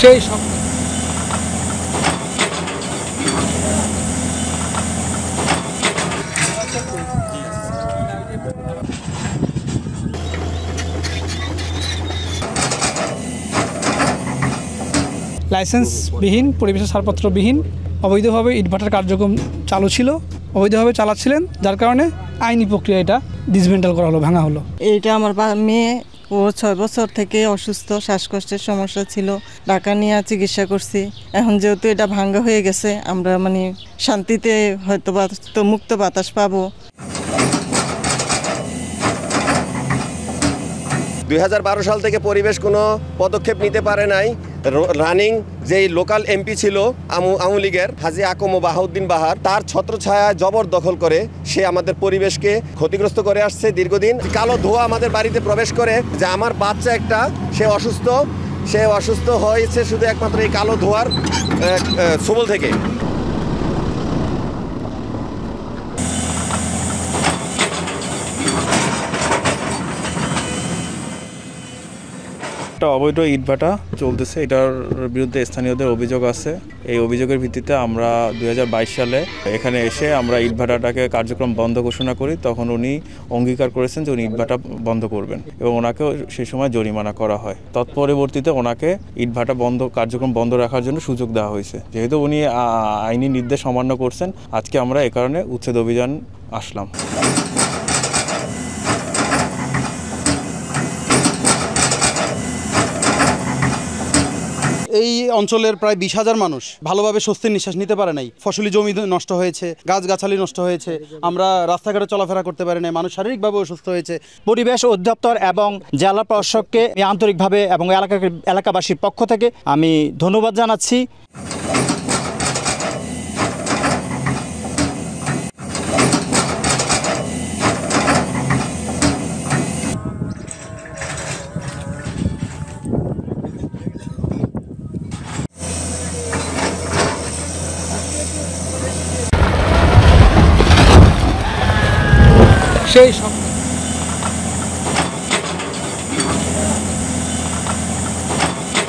সেই সব লাইসেন্সবিহীন, পরিবেশের ছাড়পত্রবিহীন অবৈধভাবে ইটভাটার কার্যক্রম চালু ছিল, অবৈধভাবে চালাচ্ছিলেন, যার কারণে আইনি প্রক্রিয়া এটা ডিসমেন্টাল করা হলো, ভাঙা হলো। এইটা আমার মেয়ে, ও 6 বছর থেকে অসুস্থ, শ্বাসকষ্টের সমস্যা ছিল, ঢাকা নিয়ে চিকিৎসা করছি। এখন যেহেতু এটা ভাঙ্গা হয়ে গেছে, আমরা মানে শান্তিতে হয়তো তো মুক্ত বাতাস পাবো। 2012 সাল থেকে পরিবেশ কোনো পদক্ষেপ নিতে পারে নাই। রানিং যেই লোকাল এমপি ছিল আওয়ামী লীগের হাজী আকম ও বাহাউদ্দিন বাহার, তার ছত্রছায়ায় জবরদখল করে সে আমাদের পরিবেশকে ক্ষতিগ্রস্ত করে আসছে দীর্ঘদিন। কালো ধোঁয়া আমাদের বাড়িতে প্রবেশ করে, যে আমার বাচ্চা একটা, সে অসুস্থ হয়েছে শুধু একমাত্র এই কালো ধোঁয়ার ছোবল থেকে। একটা অবৈধ ইটভাটা চলতেছে, এটার বিরুদ্ধে স্থানীয়দের অভিযোগ আছে। এই অভিযোগের ভিত্তিতে আমরা 2022 সালে এখানে এসে আমরা ইটভাটাটাকে কার্যক্রম বন্ধ ঘোষণা করি। তখন উনি অঙ্গীকার করেছেন যে উনি ইটভাটা বন্ধ করবেন এবং ওনাকেও সেই সময় জরিমানা করা হয়। তৎপরবর্তীতে ওনাকে ইটভাটা কার্যক্রম বন্ধ রাখার জন্য সুযোগ দেওয়া হয়েছে। যেহেতু উনি আইনি নির্দেশ অমান্য করছেন, আজকে আমরা এ কারণে উচ্ছেদ অভিযান আসলাম। এই অঞ্চলের প্রায় 20,000 মানুষ ভালোভাবে স্বস্তির নিঃশ্বাস নিতে পারে নাই। ফসলি জমি নষ্ট হয়েছে, গাছগাছালি নষ্ট হয়েছে, আমরা রাস্তাঘাটে চলাফেরা করতে পারি নাই, মানুষ শারীরিকভাবে অসুস্থ হয়েছে। পরিবেশ অধিদপ্তর এবং জেলা প্রশাসককে আন্তরিকভাবে এবং এলাকাবাসীর পক্ষ থেকে আমি ধন্যবাদ জানাচ্ছি। সেই সব